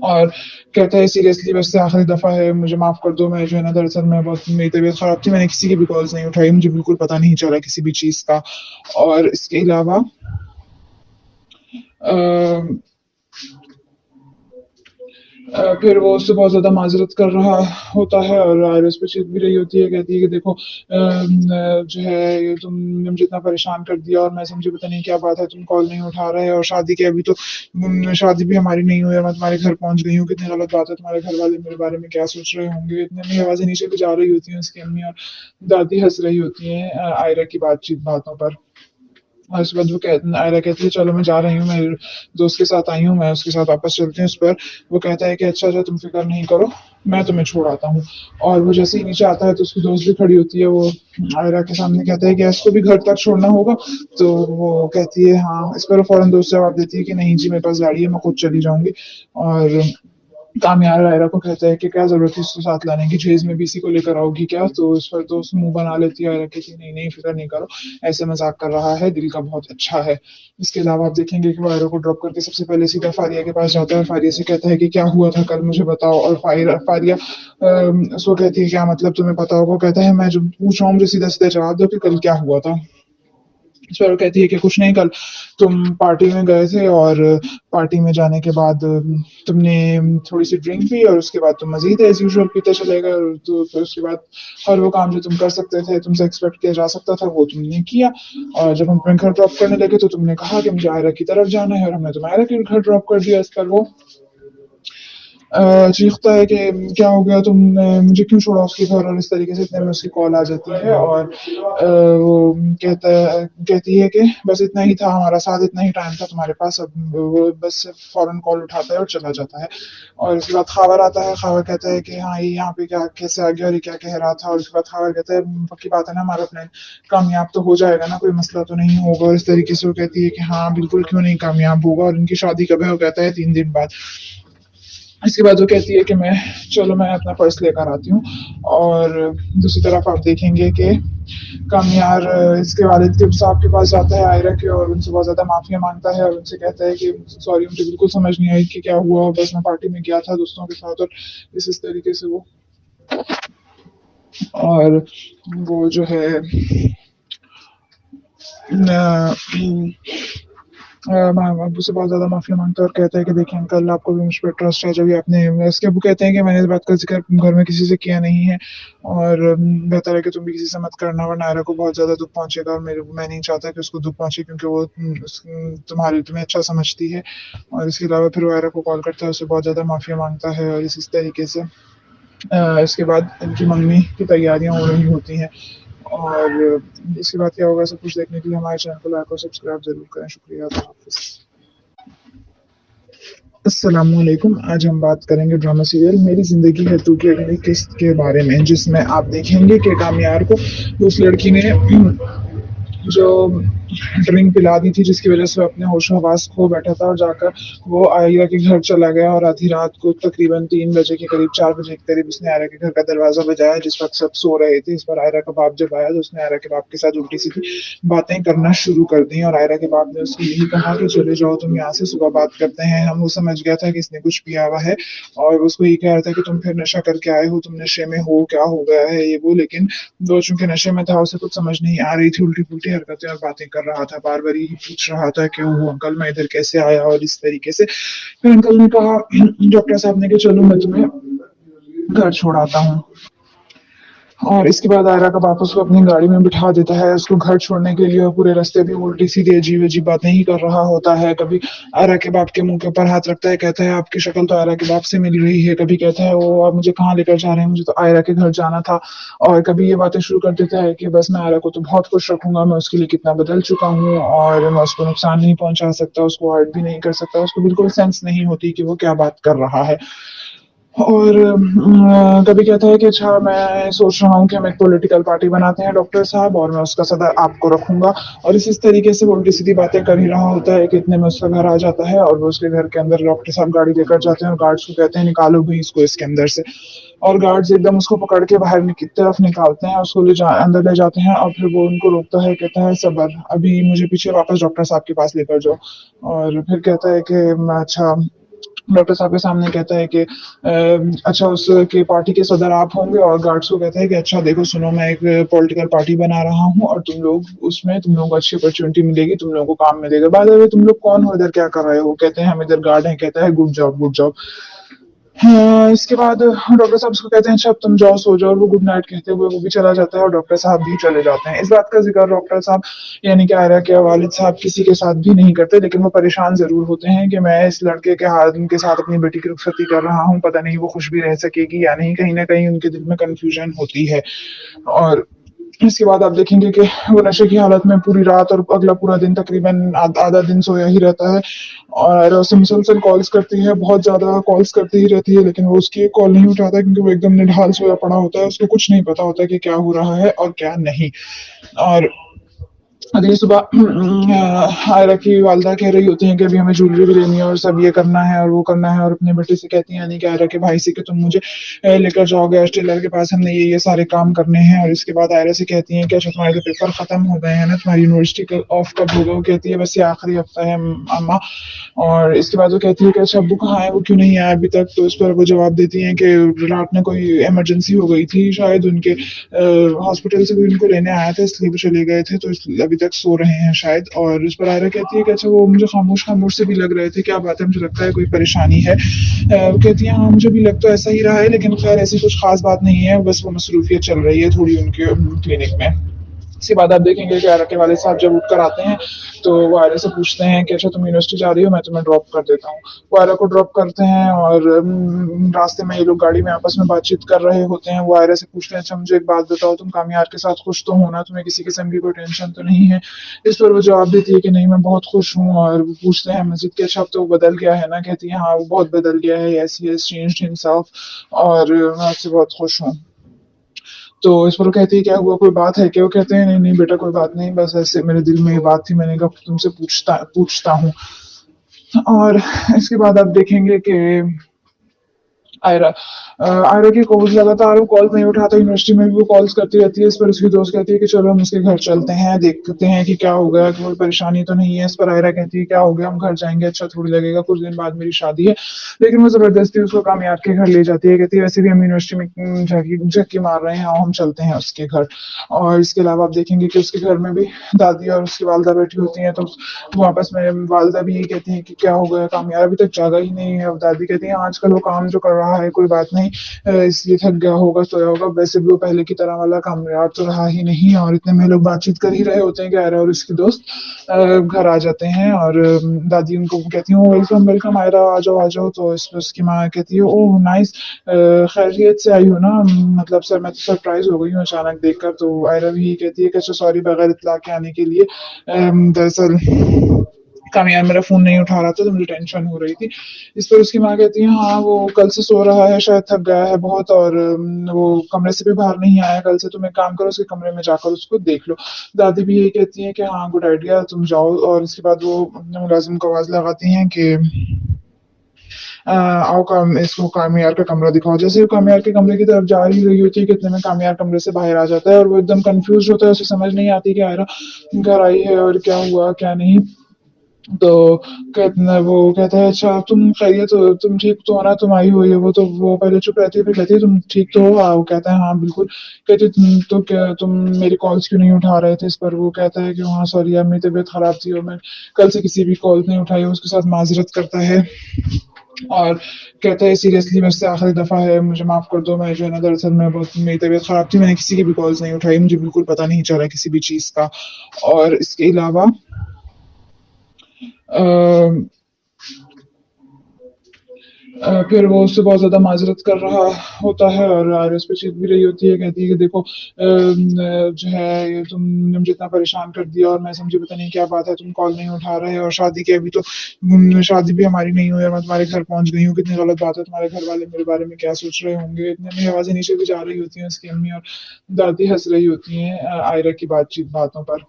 और कहता है सीरियसली बस से आखिरी दफा है, मुझे माफ कर दो, मैं जो है ना दरअसल मैं बहुत मेरी तबीयत खराब थी, मैंने किसी की भी कॉल्स नहीं उठाई, मुझे बिल्कुल पता नहीं चला किसी भी चीज का। और इसके अलावा फिर वो उससे बहुत ज्यादा माजरत कर रहा होता है और आयरस पे चीख भी रही होती है, कहती है कि देखो जो है ये तुमने मुझे इतना परेशान कर दिया और मैं समझे पता नहीं क्या बात है तुम कॉल नहीं उठा रहे और शादी के अभी तो शादी भी हमारी नहीं हुई और मैं तुम्हारे घर पहुंच गई हूँ, कितनी गलत बात है, तुम्हारे घर वाले मेरे बारे में क्या सोच रहे होंगे। इतने में आवाजें नीचे भी जा रही होती हैं, उसकी अम्मी और दादी हंस रही होती हैं आयरा की बातचीत बातों पर। और उसके बाद आयरा कहती है चलो मैं जा रही हूँ, मैं दोस्त के साथ आई हूँ, मैं उसके साथ वापस चलती हूँ। उस पर वो कहता है कि अच्छा अच्छा तुम फिक्र नहीं करो, मैं तुम्हें छोड़ आता हूँ। और वो जैसे ही नीचे आता है तो उसकी दोस्त भी खड़ी होती है, वो आयरा के सामने कहता है कि इसको भी घर तक छोड़ना होगा? तो वो कहती है हाँ। इस पर फौरन दोस्त जवाब देती है कि नहीं जी मेरे पास गाड़ी है, मैं खुद चली जाऊंगी। और कामयाब आयरा को कहता है कि क्या जरूरत है इसको साथ लाने की, जेज में भी इसी को लेकर आओगी क्या? तो इस पर दोस्त मुंह बना लेती है आयरा की नहीं नहीं फिक्र नहीं करो, ऐसे मजाक कर रहा है, दिल का बहुत अच्छा है। इसके अलावा आप देखेंगे कि वो आयरा को ड्रॉप करके सबसे पहले सीधा फारिया के पास जाता है, फारिया से कहता है कि क्या हुआ था कल मुझे बताओ। और फारिया उसको कहती है क्या मतलब तुम्हें पता होगा? कहता है मैं जो पूछ रहा हूँ मुझे सीधा सीधा जवाब दो कि कल क्या हुआ था। इस पर वो कहती है कि कुछ नहीं, कल तुम पार्टी में गए थे और पार्टी में जाने के बाद तुमने थोड़ी सी ड्रिंक पी और उसके बाद तुम मजीद एज यूजुअल पीते चले गए। तो फिर उसके बाद हर वो काम जो तुम कर सकते थे, तुमसे एक्सपेक्ट किया जा सकता था, वो तुमने किया। और जब हम तुम्हें घर ड्रॉप करने लगे तो तुमने कहा कि मुझे आयरा की तरफ जाना है और हमने तुम्हें आयरा के घर ड्रॉप कर दिया। इस पर वो चीखता है कि क्या हो गया, तुमने मुझे क्यों छोड़ा उसके घर? और इस तरीके से इतने में उसकी कॉल आ जाती है और वो कहती है कि बस इतना ही था हमारा साथ, इतना ही टाइम था तुम्हारे पास। अब वो बस फौरन कॉल उठाता है और चला जाता है। और इसके बाद खावर आता है, खावर कहता है कि हाँ ये यहाँ पे क्या कैसे आ गया और ये क्या कह रहा था। और उसके बाद खावर कहता है पक्की बात है ना हमारा प्लान कामयाब तो हो जाएगा ना, कोई मसला तो नहीं होगा? और इस तरीके से वो कहती है कि हाँ बिल्कुल क्यों नहीं कामयाब होगा। और इनकी शादी कब है? वो कहता है 3 दिन बाद। इसके बाद वो कहती है कि मैं चलो मैं अपना पर्स लेकर आती हूँ। और दूसरी तरफ आप देखेंगे कि कामयार इसके वालिद के साहब के पास जाता है आयरा के और उनसे बहुत ज्यादा माफिया मांगता है और उनसे कहता है कि सॉरी मुझे बिल्कुल समझ नहीं आई कि क्या हुआ, बस मैं पार्टी में गया था दोस्तों के साथ। और इस तरीके से वो और वो जो है अब्बू से बहुत ज्यादा माफी मांगता है और कहता है कि देखिए अंकल आपको भी मुझ पर ट्रस्ट है, जब आपने इसके अब्बू कहते हैं कि मैंने इस बात का जिक्र घर में किसी से किया नहीं है और बेहतर है कि तुम भी किसी से मत करना वरना आयरा को बहुत ज्यादा दुख पहुंचेगा। और मैं नहीं चाहता कि उसको दुख पहुंचे क्योंकि वो तुम्हें अच्छा समझती है। और इसके अलावा फिर वो आयरा को कॉल करता है, उससे बहुत ज्यादा माफिया मांगता है। और इस तरीके से इसके बाद इनकी मंगनी की तैयारियां हो रही होती हैं। और इसके बाद क्या होगा सब कुछ देखने के लिए हमारे चैनल को लाइक और सब्सक्राइब जरूर करें। शुक्रिया, अल्लाह हाफिज़। अस्सलामुअलैकुम। आज हम बात करेंगे ड्रामा सीरियल मेरी जिंदगी है तू की अगली किस्त के बारे में, जिसमें आप देखेंगे कि कामयार को उस लड़की ने जो ड्रिंक पिला दी थी जिसकी वजह से वो अपने होश हवास खो बैठा था और जाकर वो आयरा के घर चला गया। और आधी रात को तकरीबन 3 बजे के करीब 4 बजे के करीब उसने आयरा के घर का दरवाजा बजाया जिस वक्त सब सो रहे थे। इस पर आयरा का बाप जब आया तो उसने आयरा के बाप के साथ उल्टी सीधी बातें करना शुरू कर दी और आयरा के बाप ने उसको यही कहा कि चले जाओ तुम यहाँ से, सुबह बात करते हैं हम। वो समझ गया था कि इसने कुछ पिया हुआ है और उसको ये कह रहा था कि तुम फिर नशा करके आए हो, तुम नशे में हो, क्या हो गया है ये वो। लेकिन वो चूंकि नशे में था उसे कुछ समझ नहीं आ रही थी, उल्टी पुल्टी हरकतें और बातें कर रहा था, बार बार ही पूछ रहा था क्यों हो अंकल, मैं इधर कैसे आया। और इस तरीके से फिर अंकल ने कहा डॉक्टर साहब ने कि चलो मैं तुम्हें घर छोड़ाता हूँ। और इसके बाद आयरा का बाप उसको अपनी गाड़ी में बिठा देता है उसको घर छोड़ने के लिए, और पूरे रास्ते भी उल्टी सीधी अजीब अजीब बातें ही कर रहा होता है। कभी आयरा के बाप के मुंह के ऊपर हाथ रखता है, कहता है आपकी शक्ल तो आयरा के बाप से मिल रही है। कभी कहता है वो आप मुझे कहाँ लेकर जा रहे हैं, मुझे तो आयरा के घर जाना था। और कभी ये बातें शुरू कर देता है कि बस मैं आयरा को तो बहुत खुश रखूंगा, मैं उसके लिए कितना बदल चुका हूँ और मैं उसको नुकसान नहीं पहुंचा सकता, उसको हर्ट भी नहीं कर सकता। उसको बिल्कुल सेंस नहीं होती कि वो क्या बात कर रहा है। और कभी कहता है कि अच्छा मैं सोच रहा हूँ कि हम एक पॉलिटिकल पार्टी बनाते हैं डॉक्टर साहब, और मैं उसका सदर आपको रखूंगा। और इस तरीके से वो उल्टी सीधी बातें कर ही रहा होता है कि इतने में उसका घर आ जाता है, और वो उसके घर के अंदर डॉक्टर साहब गाड़ी लेकर जाते हैं और गार्ड्स को कहते हैं निकालो भाई इसको इसके अंदर से। और गार्ड्स एकदम उसको पकड़ के बाहर की तरफ निकालते हैं, उसको अंदर ले जाते हैं, और फिर वो उनको रोकता है, कहता है सबर अभी मुझे पीछे वापस डॉक्टर साहब के पास लेकर जाओ। और फिर कहता है कि अच्छा डॉक्टर साहब के सामने कहता है कि अच्छा उसके पार्टी के सदर आप होंगे, और गार्ड्स को कहता है कि अच्छा देखो सुनो मैं एक पॉलिटिकल पार्टी बना रहा हूँ और तुम लोग उसमें तुम लोगों को अच्छी अपॉर्चुनिटी मिलेगी, तुम लोगों को काम मिलेगा। बाय द वे तुम लोग कौन हो, इधर क्या कर रहे हो? कहते हैं हम इधर गार्ड हैं। कहता है गुड जॉब गुड जॉब। हाँ, इसके बाद डॉक्टर साहब उसको कहते हैं अच्छा अब तुम जाओ सो जाओ, और वो गुड नाइट कहते हुए वो भी चला जाता है और डॉक्टर साहब भी चले जाते हैं। इस बात का जिक्र डॉक्टर साहब यानी कि आयरा के वालिद साहब किसी के साथ भी नहीं करते, लेकिन वो परेशान जरूर होते हैं कि मैं इस लड़के के हाथ उनके साथ अपनी बेटी की रुखसती कर रहा हूँ, पता नहीं वो खुश भी रह सकेगी या नहीं, कहीं ना कहीं उनके दिल में कंफ्यूजन होती है। और इसके बाद आप देखेंगे कि वो नशे की हालत में पूरी रात और अगला पूरा दिन तकरीबन आधा दिन सोया ही रहता है, और उसे मुसलसल कॉल्स करती है, बहुत ज्यादा कॉल्स करती ही रहती है, लेकिन वो उसकी एक कॉल नहीं उठाता क्योंकि वो एकदम निढाल सोया पड़ा होता है, उसको कुछ नहीं पता होता कि क्या हो रहा है और क्या नहीं। और अगली सुबह आयरा की वालदा कह रही होती हैं कि अभी हमें ज्वेलरी भी लेनी है और सब ये करना है और वो करना है, और अपने बेटे से कहती हैं यानी कि आयरा के भाई से कि तुम मुझे लेकर जाओगे एस टेलर के पास, हमने ये सारे काम करने हैं। और इसके बाद आयरा से कहती हैं कि अच्छा तुम्हारे तो पेपर खत्म हो गए हैं ना, तुम्हारी यूनिवर्सिटी ऑफ कब होगा? वो कहती है बस ये आखिरी हफ्ता है अम्मा। और इसके बाद वो कहती है कि अच्छा अब्बू कहाँ है, वो क्यों नहीं आया अभी तक? तो इस पर वो जवाब देती हैं कि रात में कोई इमरजेंसी हो गई थी शायद उनके, हॉस्पिटल से कोई उनको लेने आया था इसलिए वो चले गए थे, तो अभी तक सो रहे हैं शायद। और इस पर आयरा कहती है कि अच्छा वो मुझे खामोश खामोश से भी लग रहे थे, क्या बात है, मुझे लगता है कोई परेशानी है। वो कहती है हाँ मुझे भी लग तो ऐसा ही रहा है, लेकिन खैर ऐसी कुछ खास बात नहीं है, बस वो मसरूफियत चल रही है थोड़ी उनके क्लिनिक में। इसके बाद आप देखेंगे कि आयरा के वाले साहब जब उठकर आते हैं तो वो आयरा से पूछते हैं कि अच्छा तुम यूनिवर्सिटी जा रही हो, मैं तुम्हें ड्रॉप कर देता हूँ। वो आयरा को ड्रॉप करते हैं, और रास्ते में ये लोग गाड़ी में आपस में बातचीत कर रहे होते हैं। वो आयरा से पूछते हैं अच्छा मुझे एक बात बताओ, तुम कामयार के साथ खुश तो हो ना, तुम्हें किसी किस्म की कोई टेंशन तो नहीं है? इस पर वो जवाब देती है कि नहीं मैं बहुत खुश हूँ। और वो पूछते हैं मस्जिद के अच्छा अब तो वो बदल गया है ना? कहती है हाँ वो बहुत बदल गया है, yes he has changed himself, और मैं उससे बहुत खुश हूँ। तो इस पर वो कहती है क्या हुआ, कोई बात है क्या? वो कहते हैं नहीं नहीं बेटा कोई बात नहीं, बस ऐसे मेरे दिल में ये बात थी, मैंने कहा तुमसे पूछता पूछता हूँ। और इसके बाद आप देखेंगे कि आयरा आयरा की कॉल्स लगातार वो कॉल नहीं उठाता, यूनिवर्सिटी में भी वो कॉल्स करती रहती है। इस पर उसकी दोस्त कहती है कि चलो हम उसके घर चलते हैं, देखते हैं कि क्या हो गया, कोई परेशानी तो नहीं है। इस पर आयरा कहती है क्या हो गया, हम घर जाएंगे, अच्छा थोड़ी लगेगा, कुछ दिन बाद मेरी शादी है। लेकिन वो जबरदस्ती उसको कामयाब के घर ले जाती है, कहती है वैसे भी हम यूनिवर्सिटी में झक्की मार रहे हैं, आओ हम चलते हैं उसके घर। और इसके अलावा आप देखेंगे कि उसके घर में भी दादी और उसकी वालदा बैठी होती हैं, तो वो आपस में वालदा भी यही कहती है कि क्या हो गया, कामयाब अभी तक जागा ही नहीं है। और दादी कहती है आजकल वो काम जो कर रहा है कोई बात नहीं, इसलिए थक गया होगा सोया होगा, वैसे भी वो पहले की तरह वाला कामयाब तो रहा ही नहीं। और इतने में लोग बातचीत कर ही रहे होते हैं कि आयरा और उसकी दोस्त घर आ जाते हैं, और दादी उनको कहती है वेलकम वेलकम आयरा, आ जाओ आ जाओ। तो इस पर उसकी माँ कहती है ओह नाइस, खैरियत से आई हो ना? मतलब सर मैं तो सरप्राइज हो गई हूँ अचानक देखकर। तो आयरा भी कहती है कि अच्छा सॉरी बगैर इत्तला के आने के लिए, दरअसल कामयाब मेरा फोन नहीं उठा रहा था तो मुझे टेंशन हो रही थी। इस पर उसकी माँ कहती है हाँ वो कल से सो रहा है, शायद थक गया है बहुत, और वो कमरे से भी बाहर नहीं आया कल से, तुम एक काम करो उसके कमरे में जाकर उसको देख लो। दादी भी यही कहती है कि हाँ गुड आइडिया, तुम जाओ। और इसके बाद वो मुलाजिम को आवाज लगाती हैं कि आओ काम इसको कामयार का कमरा दिखाओ। जैसे वो कामयार के कमरे की तरफ जा ही रही होती है कि इतने में कामयार कमरे से बाहर आ जाता है, और वो एकदम कंफ्यूज होता है, उसे समझ नहीं आती कि आयरा घर आई है और क्या हुआ क्या नहीं। तो वो कहता है अच्छा तुम खैरियत हो, तुम ठीक तो हो ना, तुम आई हो ये वो? तो वो पहले चुप रहती है, फिर कहती है तुम ठीक तो हो? वो कहता है हाँ बिल्कुल। कहती तुम तो क्या तुम मेरी कॉल्स क्यों नहीं उठा रहे थे? इस पर वो कहता है कि हाँ सॉरी यार मेरी तबीयत खराब थी और मैं कल से किसी भी कॉल नहीं उठाई, उसके साथ माजरत करता है। और कहता है सीरियसली मेरे से आखिरी दफ़ा है, मुझे माफ़ कर दो, मैं जो है ना दरअसल मैं बहुत मेरी तबीयत ख़राब थी, मैंने किसी की भी कॉल्स नहीं उठाई, मुझे बिल्कुल पता नहीं चला किसी भी चीज़ का। और इसके अलावा अ, फिर वो उससे बहुत ज़्यादा माज़रत कर रहा होता है और उस पे चीख भी रही होती है, कहती है कि देखो जो है ये तुमने मुझे इतना परेशान कर दिया और मैं समझी पता नहीं क्या बात है, तुम कॉल नहीं उठा रहे और शादी के अभी तो शादी भी हमारी नहीं हुई और मैं तुम्हारे घर पहुँच गई हूँ, कितनी गलत बात है, तुम्हारे घर वाले मेरे बारे में क्या सोच रहे होंगे। इतने में आवाज़ें नीचे भी जा रही होती हैं, उसकी अम्मी और दादी हँस रही होती हैं आयरा की बातचीत बातों पर।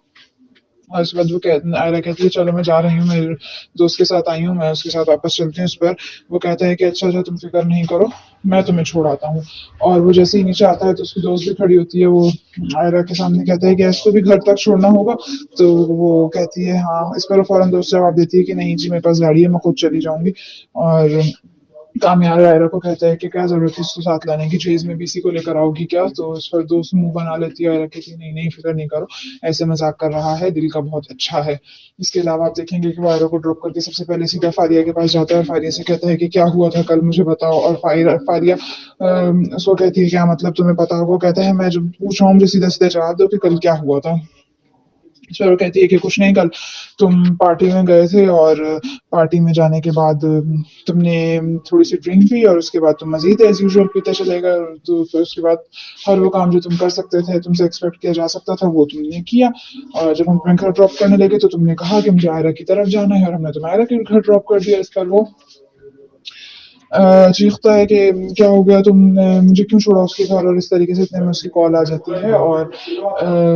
और उसके बाद वो आयरा कहती है चलो मैं जा रही हूँ, मेरे दोस्त के साथ आई हूँ, मैं उसके साथ वापस चलती हूँ। इस पर वो कहता है कि अच्छा अच्छा तुम फिक्र नहीं करो, मैं तुम्हें छोड़ आता हूँ। और वो जैसे ही नीचे आता है तो उसकी दोस्त भी खड़ी होती है, वो आयरा के सामने कहता है कि इसको भी घर तक छोड़ना होगा। तो वो कहती है हाँ। इस पर वो फौरन दोस्त जवाब देती है कि नहीं जी मेरे पास गाड़ी है, मैं खुद चली जाऊंगी। और कामयाब आयरा को कहता है कि क्या जरूरत है इसको साथ लाने की, ट्रेज में भी इसी को लेकर आओगी क्या। तो इस पर दोस्त मुंह बना लेती है आयरा कहती है नहीं नहीं फिक्र नहीं करो, ऐसे मजाक कर रहा है, दिल का बहुत अच्छा है। इसके अलावा आप देखेंगे कि वो आयरा को ड्रॉप करके सबसे पहले सीधा फारिया के पास जाता है और फारिया से कहता है कि क्या हुआ था कल मुझे बताओ। और फारिया उसको कहती है क्या मतलब तुम्हें पता होगा। कहता है मैं जब पूछ रहा हूँ मुझे सीधा सीधा जवाब दो कि कल क्या हुआ था। चलो कहती है कि कुछ नहीं, कल तुम पार्टी में गए थे और पार्टी में जाने के बाद तुमने थोड़ी सी ड्रिंक पी और उसके बाद तुम मजीद एज यूजुअल पीते चले गए। तो फिर उसके बाद हर वो काम जो तुम कर सकते थे, तुमसे एक्सपेक्ट किया जा सकता था, वो तुमने किया। और जब हम तुम्हें घर ड्रॉप करने लगे तो तुमने कहा कि मुझे आयरा की तरफ जाना है और हमने तुम्हें आयरा के घर ड्रॉप कर दिया। इस पर वो चीखता है कि क्या हो गया, तुमने मुझे क्यों छोड़ा उसके घर। और इस तरीके से इतने में उसकी कॉल आ जाती है और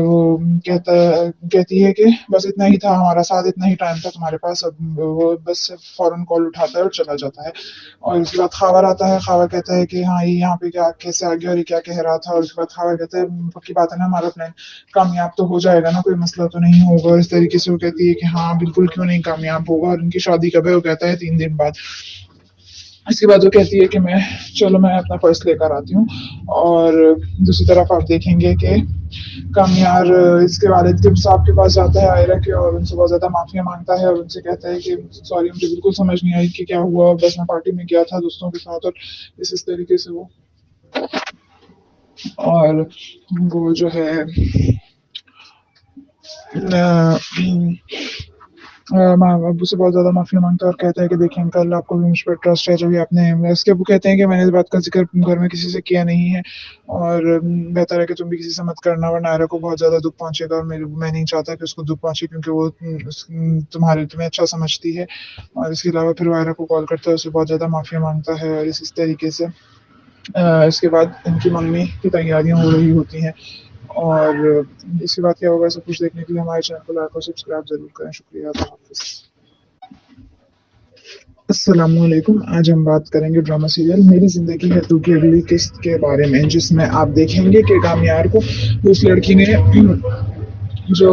वो कहती है कि बस इतना ही था हमारा साथ, इतना ही टाइम था तुम्हारे पास। अब वो बस फौरन कॉल उठाता है और चला जाता है। और उसके बाद खावर आता है, खावर कहता है कि हाँ ये यहाँ पे क्या कैसे आ गया और ये क्या कह रहा था। और उसके बाद खावर कहता है पक्की बात है ना हमारा प्लान कामयाब तो हो जाएगा ना, कोई मसला तो नहीं होगा। और इस तरीके से वो कहती है कि हाँ बिल्कुल क्यों नहीं कामयाब होगा। और उनकी शादी कब है, वो कहता है 3 दिन बाद। इसके बाद वो कहती है कि मैं चलो मैं अपना पर्स लेकर आती हूँ। और दूसरी तरफ आप देखेंगे कि कामयार इसके वालिद के साहब के पास जाता है आयरा के और उनसे बहुत ज्यादा माफिया मांगता है और उनसे कहता है कि सॉरी मुझे बिल्कुल समझ नहीं आई कि क्या हुआ, बस मैं पार्टी में गया था दोस्तों के साथ। और इस तरीके से वो और वो जो है माँ बाबू से बहुत ज़्यादा माफ़ी मांगता है और कहता है कि देखिए अंकल आपको भी मुझ पर ट्रस्ट है, जो भी आपने इसके अबू कहते हैं कि मैंने इस बात का जिक्र घर में किसी से किया नहीं है और बेहतर है कि तुम भी किसी से मत करना वरना आयरा को बहुत ज़्यादा दुख पहुंचेगा। और मैं नहीं चाहता कि उसको दुख पहुंचे क्योंकि वो तुम्हें अच्छा समझती है। और इसके अलावा फिर वो आयरा को कॉल करता है, उससे बहुत ज़्यादा माफ़ी मांगता है। और इस तरीके से इसके बाद इनकी मंगनी की तैयारियां हो रही होती हैं। और इसके बाद क्या होगा सब कुछ देखने के लिए हमारे चैनल को लाइक और सब्सक्राइब जरूर करें। शुक्रिया, अल्लाह हाफिज़। अस्सलामुअलैकुम। आज हम बात करेंगे ड्रामा सीरियल मेरी जिंदगी है तू की अगली किस्त के बारे में, जिसमें आप देखेंगे कि कामयार को उस लड़की ने जो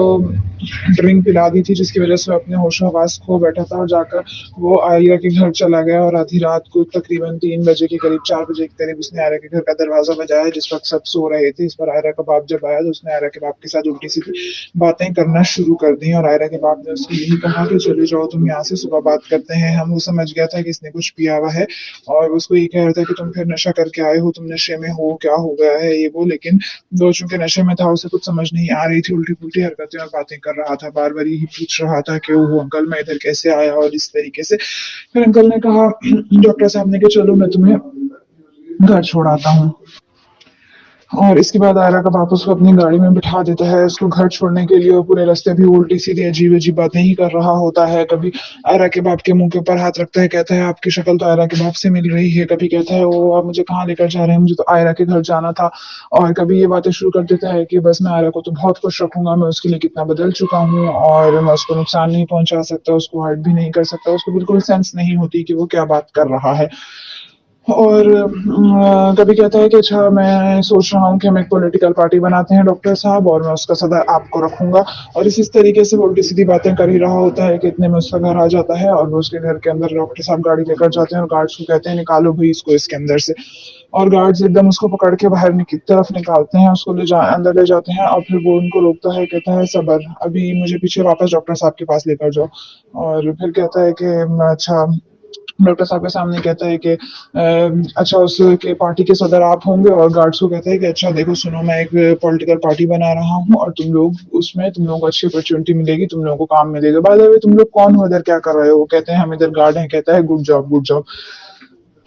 ड्रिंक पिला दी थी जिसकी वजह से वो अपने होशो हवास खो बैठा था और जाकर वो आयरा के घर चला गया। और आधी रात को तकरीबन 3 बजे के करीब 4 बजे के करीब उसने आयरा के घर का दरवाजा बजाया जिस वक्त सब सो रहे थे। इस पर आयरा का बाप जब आया तो उसने आयरा के बाप के साथ उल्टी सीधी बातें करना शुरू कर दी। और आयरा के बाप ने उसको यही कहा कि चले जाओ तुम यहाँ से, सुबह बात करते हैं हम। वो समझ गया था कि इसने कुछ पिया हुआ है और उसको ये कह रहा था कि तुम फिर नशा करके आए हो, तुम नशे में हो, क्या हो गया है ये वो। लेकिन वो चूंकि नशे में था उसे कुछ समझ नहीं आ रही थी, उल्टी पुल्टी हरकतें और बातें कर रहा था, बार बार यही पूछ रहा था कि वो अंकल मैं इधर कैसे आया। और इस तरीके से फिर अंकल ने कहा डॉक्टर साहब ने कि चलो मैं तुम्हें घर छोड़ाता हूँ। और इसके बाद आयरा का बाप उसको अपनी गाड़ी में बिठा देता है उसको घर छोड़ने के लिए। और पूरे रास्ते भी उल्टी सीधी अजीब अजीब बातें ही कर रहा होता है। कभी आयरा के बाप के मुंह के ऊपर हाथ रखता है, कहता है आपकी शक्ल तो आयरा के बाप से मिल रही है। कभी कहता है वो आप मुझे कहाँ लेकर जा रहे हैं, मुझे तो आयरा के घर जाना था। और कभी ये बातें शुरू कर देता है कि बस मैं आयरा को तो बहुत खुश रखूंगा, मैं उसके लिए कितना बदल चुका हूँ और मैं उसको नुकसान नहीं पहुंचा सकता, उसको हर्ट भी नहीं कर सकता। उसको बिल्कुल सेंस नहीं होती कि वो क्या बात कर रहा है। और कभी कहता है कि अच्छा मैं सोच रहा हूँ कि हम एक पॉलिटिकल पार्टी बनाते हैं डॉक्टर साहब और मैं उसका सदर आपको रखूंगा। और इस तरीके से वो उल्टी सीधी बातें कर ही रहा होता है कि इतने में उसका घर आ जाता है और वो उसके घर के अंदर डॉक्टर साहब गाड़ी लेकर जाते हैं और गार्ड्स को कहते हैं निकालो भाई इसको इसके अंदर से। और गार्ड्स एकदम उसको पकड़ के बाहर की तरफ निकालते हैं, उसको अंदर ले जाते हैं। और फिर वो उनको रोकता है, कहता है सबर, अभी मुझे पीछे वापस डॉक्टर साहब के पास लेकर जाओ। और फिर कहता है कि अच्छा डॉक्टर साहब के सामने कहता है कि अच्छा उसके पार्टी के सदर आप होंगे, और गार्ड्स को कहता है कि अच्छा देखो सुनो, मैं एक पॉलिटिकल पार्टी बना रहा हूँ और तुम लोग उसमें, तुम लोगों को अच्छी अपॉर्चुनिटी मिलेगी, तुम लोगों को काम मिलेगा। बाय द वे तुम लोग कौन हो, इधर क्या कर रहे हो? वो कहते हैं हम इधर गार्ड हैं। कहता है गुड जॉब गुड जॉब।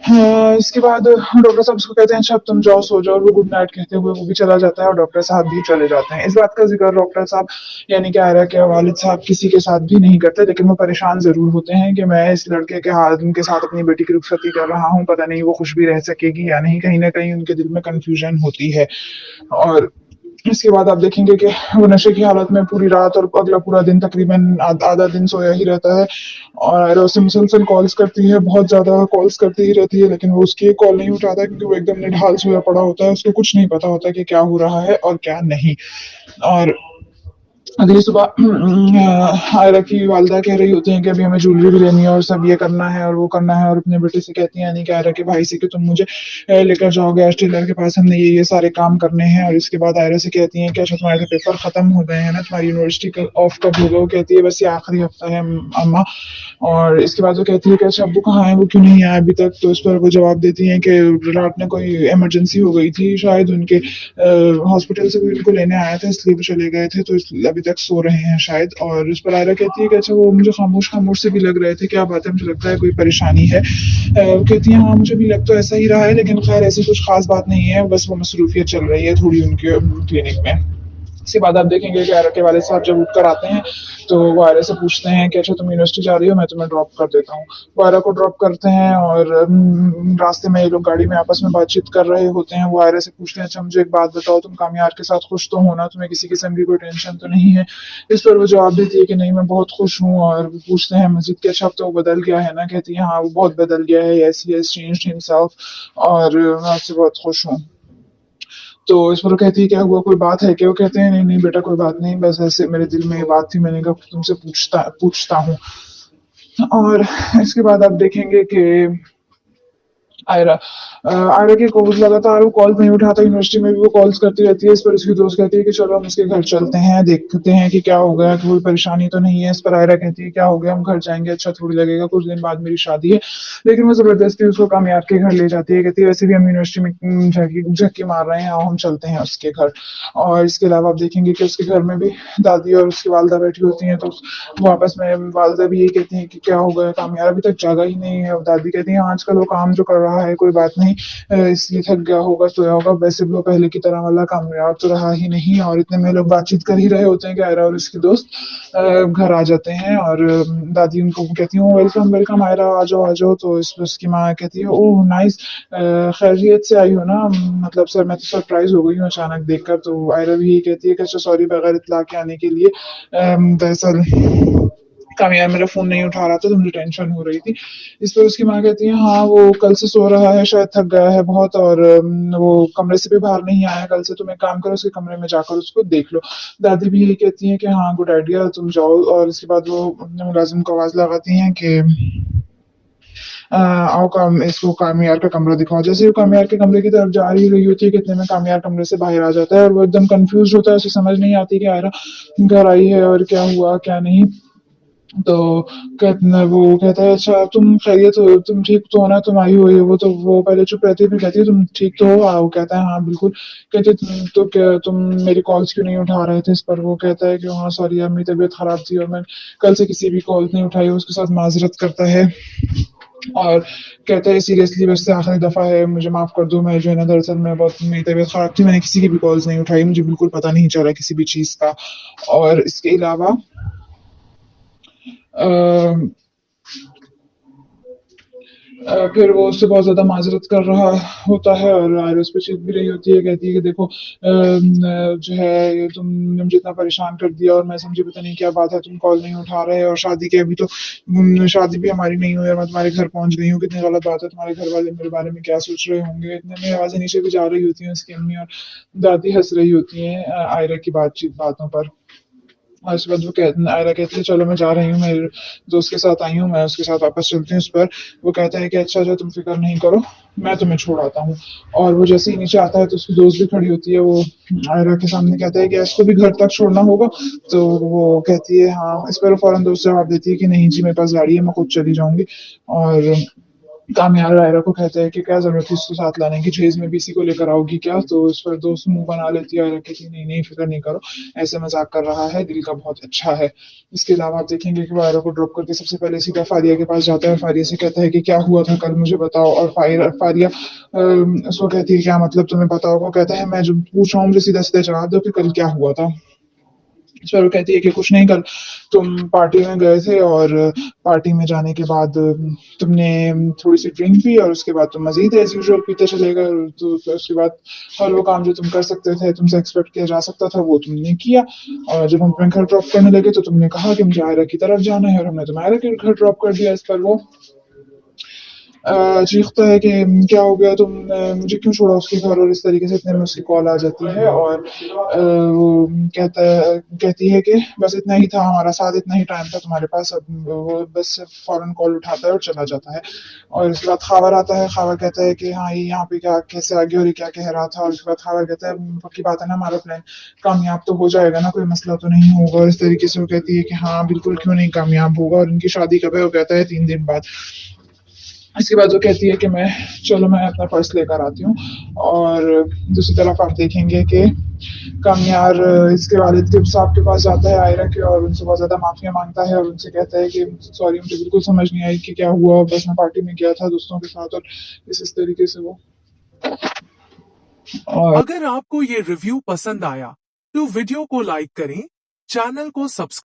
हाँ, इसके बाद डॉक्टर साहब उसको कहते हैं अच्छा अब तुम जाओ सो जाओ, और वो गुड नाइट कहते हुए वो भी चला जाता है और डॉक्टर साहब भी चले जाते हैं। इस बात का जिक्र डॉक्टर साहब यानी कि आयरा के वालिद साहब किसी के साथ भी नहीं करते, लेकिन वो परेशान जरूर होते हैं कि मैं इस लड़के के हाथ उनके साथ अपनी बेटी की रुखसती कर रहा हूँ, पता नहीं वो खुश भी रह सकेगी या नहीं। कहीं ना कहीं उनके दिल में कंफ्यूजन होती है। और इसके बाद आप देखेंगे कि वो नशे की हालत में पूरी रात और अगला पूरा दिन तकरीबन आधा दिन सोया ही रहता है, और उसे मुसलसल कॉल्स करती है, बहुत ज्यादा कॉल्स करती ही रहती है, लेकिन वो उसकी एक कॉल नहीं उठाता क्योंकि वो एकदम निढाल सोया पड़ा होता है। उसको कुछ नहीं पता होता कि क्या हो रहा है और क्या नहीं। और अगली सुबह आयरा की वालदा कह रही होती हैं कि अभी हमें ज्वेलरी भी लेनी है और सब ये करना है और वो करना है, और अपने बेटे से कहती हैं यानी कि आयरा के भाई से कि तुम मुझे लेकर जाओ गैस टेलर के पास, हमने ये सारे काम करने हैं। और इसके बाद आयरा से कहती हैं कि अच्छा तुम्हारे तो पेपर खत्म हो गए हैं ना, तुम्हारी यूनिवर्सिटी ऑफ कब होगा? वो कहती है बस ये आखिरी हफ्ता है अम्मा। और इसके बाद वो कहती है कि अच्छा अब्बू कहाँ है, वो क्यों नहीं आया अभी तक? तो इस पर वो जवाब देती हैं कि रात में कोई इमरजेंसी हो गई थी शायद उनके, हॉस्पिटल से कोई उनको लेने आया था इसलिए वो चले गए थे, तो अभी तक सो रहे हैं शायद। और इस पर आयरा कहती है कि अच्छा वो मुझे खामोश खामोश से भी लग रहे थे, क्या बात है, मुझे लगता है कोई परेशानी है। वो कहती है हाँ मुझे भी लग तो ऐसा ही रहा है, लेकिन खैर ऐसी कुछ खास बात नहीं है, बस वो मसरूफियत चल रही है थोड़ी उनके क्लिनिक में। इसके बाद आप देखेंगे कि आयरा के वाले साहब जब उठकर आते हैं तो वो आयरा से पूछते हैं कि अच्छा तुम यूनिवर्सिटी जा रही हो, मैं तुम्हें ड्रॉप कर देता हूँ। वो आयरा को ड्रॉप करते हैं और रास्ते में ये लोग गाड़ी में आपस में बातचीत कर रहे होते हैं। वो आयरा से पूछते हैं अच्छा मुझे एक बात बताओ, तुम कामयार के साथ खुश तो हो ना, तुम्हें किसी किस्म की कोई टेंशन तो नहीं है? इस पर वो जवाब देती है कि नहीं मैं बहुत खुश हूँ। और वो पूछते हैं मस्जिद के अच्छा अब तो वो बदल गया है ना? कहती है हाँ वो बहुत बदल गया है, yes he has changed himself, और मैं उससे बहुत खुश हूँ। तो इस पर वो कहती है क्या हुआ, कोई बात है क्या? वो कहते हैं नहीं नहीं बेटा कोई बात नहीं, बस ऐसे मेरे दिल में ये बात थी, मैंने कहा तुमसे पूछता पूछता हूँ। और इसके बाद आप देखेंगे कि आयरा आयरा के कॉल्स लगातार वो कॉल नहीं उठाता, यूनिवर्सिटी में भी वो कॉल्स करती रहती है। इस पर उसकी दोस्त कहती है कि चलो हम उसके घर चलते हैं, देखते हैं कि क्या हो गया, कोई परेशानी तो नहीं है। इस पर आयरा कहती है क्या हो गया, हम घर जाएंगे अच्छा थोड़ी लगेगा, कुछ दिन बाद मेरी शादी है। लेकिन वो जबरदस्ती उसको कामयाब के घर ले जाती है, कहती है वैसे भी हम यूनिवर्सिटी में झक्की झक्की मार रहे हैं, आओ हम चलते हैं उसके घर। और इसके अलावा आप देखेंगे कि उसके घर में भी दादी और उसकी वालदा बैठी होती हैं, तो वो आपस में वालदा भी यही कहती हैं कि क्या हो गया, कामयाब अभी तक जागा ही नहीं है। और दादी कहती हैं आजकल वो काम जो कर रहा है कोई बात नहीं, इसलिए थक गया होगा सोया होगा, वैसे भी वो पहले की तरह वाला कामयाब तो रहा ही नहीं। और इतने में लोग बातचीत कर ही रहे होते हैं कि आयरा और उसकी दोस्त घर आ जाते हैं। और दादी उनको कहती हूँ वेलकम वेलकम आयरा, आ जाओ आ जाओ। तो इस पर उसकी माँ कहती है ओह नाइस, खैरियत से आई हो ना? मतलब सर मैं तो सरप्राइज हो गई हूँ अचानक देखकर। तो आयरा भी यही कहती है कि अच्छा सॉरी बगैर इतला के आने के लिए, दरअसल कामयाब मेरा फोन नहीं उठा रहा था तो मुझे टेंशन हो रही थी। इस पर उसकी माँ कहती है हाँ वो कल से सो रहा है, शायद थक गया है बहुत, और वो कमरे से भी बाहर नहीं आया कल से, तुम एक काम करो उसके कमरे में जाकर उसको देख लो। दादी भी यही कहती है कि हाँ गुड आइडिया, तुम जाओ। और इसके बाद वो अपने मुलाजिम को आवाज लगाती हैं कि आओ काम इसको कामयार का कमरा दिखाओ। जैसे वो कामयार के कमरे की तरफ जा ही रही होती है कि इतने में कामयार कमरे से बाहर आ जाता है, और वो एकदम कंफ्यूज होता है, उसे समझ नहीं आती कि आयरा घर आई है और क्या हुआ क्या नहीं। तो वो कहता है अच्छा तुम खैरियत हो, तुम ठीक तो हो ना, तुम आई हुई है? वो तो वो पहले चुप रहती है फिर कहती है तुम ठीक तो हो? वो कहता है हाँ बिल्कुल। कहते तो क्या तुम मेरी कॉल्स क्यों नहीं उठा रहे थे? इस पर वो कहता है कि हाँ सॉरी यार मेरी तबीयत खराब थी और मैं कल से किसी भी कॉल नहीं उठाई। उसके साथ माजरत करता है और कहता है सीरियसली बस से आखिरी दफा है, मुझे माफ कर दो, मैं जो है ना दरअसल मैं बहुत मेरी तबीयत खराब थी, मैंने किसी की भी कॉल्स नहीं उठाई, मुझे बिल्कुल पता नहीं चला किसी भी चीज का। और इसके अलावा अ, फिर वो उससे बहुत ज्यादा माजरत कर रहा होता है और आयरा उस पर चीख भी रही होती है, कहती है कि देखो जो है ये तुमने मुझे इतना परेशान कर दिया और मैं समझी पता नहीं क्या बात है, तुम कॉल नहीं उठा रहे, और शादी के अभी तो शादी भी हमारी नहीं हुई और मैं तुम्हारे घर पहुंच गई हूँ, कितनी गलत बात है, तुम्हारे घर वाले मेरे बारे में क्या सोच रहे होंगे। इतने में आवाजें नीचे भी जा रही होती हैं, उसकी अम्मी और दादी हंस रही होती हैं आयरा की बातचीत बातों पर। اور اس کے بعد وہ آئرہ کہتی ہے چلو میں جا رہی ہوں، میرے دوست کے ساتھ آئی ہوں، میں اس کے ساتھ واپس چلتی ہوں۔ اس پر وہ کہتا ہے کہ اچھا جو تم فکر نہیں کرو، میں تمہیں چھوڑ آتا ہوں۔ اور وہ جیسے ہی نیچے آتا ہے تو اس کی دوست بھی کھڑی ہوتی ہے، وہ آئرہ کے سامنے کہتا ہے کہ اس کو بھی گھر تک چھوڑنا ہوگا؟ تو وہ کہتی ہے ہاں۔ اس پر وہ فوراً دوست جواب دیتی ہے کہ نہیں جی میرے پاس گاڑی ہے، میں خود چلی جاؤں گی۔ اور کامیار آئرہ کو کہتا ہے کہ کیا ضرورت ہے اس کو ساتھ لانے کی، جہیز میں بھی اسی کو لے کر آؤ گی کیا؟ تو اس پر دوست منہ بنا لیتی ہے، آئرہ کہتی ہے نہیں نہیں فکر نہیں کرو، ایسے مذاق کر رہا ہے، دل کا بہت اچھا ہے۔ اس کے علاوہ آپ دیکھیں گے کہ وہ آئرہ کو ڈراپ کر کے سب سے پہلے سیدھا فاریہ کے پاس جاتا ہے، فاریہ سے کہتا ہے کہ کیا ہوا تھا کل مجھے بتاؤ۔ اور فاریہ اس کو کہتی ہے کیا مطلب تمہیں پتا ہوگا؟ کہتا ہے میں جو پوچھ رہا ہوں مجھے سیدھا سیدھا جواب دو کہ کل کیا ہوا تھا۔ چلو کہتی ہے کہ کچھ نہیں، کل تم پارٹی میں گئے تھے اور پارٹی میں جانے کے بعد تم نے تھوڑی سی ڈرنک پی اور اس کے بعد تم مزید ایز یوزول پیتے چلے گئے، تو اس کے بعد ہر وہ کام جو تم کر سکتے تھے، تم سے ایکسپیکٹ کیا جا سکتا تھا، وہ تم نے کیا۔ اور جب ہم تمہیں گھر ڈراپ کرنے لگے تو تم نے کہا کہ مجھے آئرہ کی طرف جانا ہے اور ہم نے تمہیں آئرہ کے گھر ڈراپ کر دیا۔ اس پر وہ چیختا ہے کہ کیا ہو گیا، تم مجھے کیوں چھوڑا اس کے گھر؟ اور اس طریقے سے اتنے میں اس کی کال آ جاتی ہے اور وہ کہتی ہے کہ بس اتنا ہی تھا ہمارا ساتھ، اتنا ہی ٹائم تھا تمہارے پاس۔ اب وہ بس فوراً کال اٹھاتا ہے اور چلا جاتا ہے۔ اور اس کے بعد خاور آتا ہے، خاور کہتا ہے کہ ہاں یہ یہاں پہ کیا کیسے آگے اور یہ کیا کہہ رہا تھا۔ اور اس کے بعد خاور کہتا ہے پکی بات ہے نا ہمارا پلان کامیاب تو ہو جائے گا نا، کوئی مسئلہ تو نہیں ہوگا؟ اور اس طریقے سے وہ کہتی ہے کہ ہاں بالکل کیوں نہیں کامیاب ہوگا۔ اور ان کی شادی کب ہے؟ وہ کہتا ہے 3 دن بعد۔ اس کے بعد وہ کہتی ہے کہ میں اپنا پرس لے کر آتی ہوں۔ اور دوسری طرف آپ دیکھیں گے کہ کامیار اس کے والد کے صاحب کے پاس جاتا ہے آئرہ کے، اور ان سے بہت زیادہ معافیاں مانگتا ہے اور ان سے کہتا ہے کہ سوری مجھے بالکل سمجھ نہیں آئی کہ کیا ہوا، بس میں پارٹی میں گیا تھا دوستوں کے ساتھ۔ اور اس طریقے سے وہ اور اگر آپ کو یہ ریویو پسند آیا تو ویڈیو کو لائک کریں، چینل کو سبسکرائب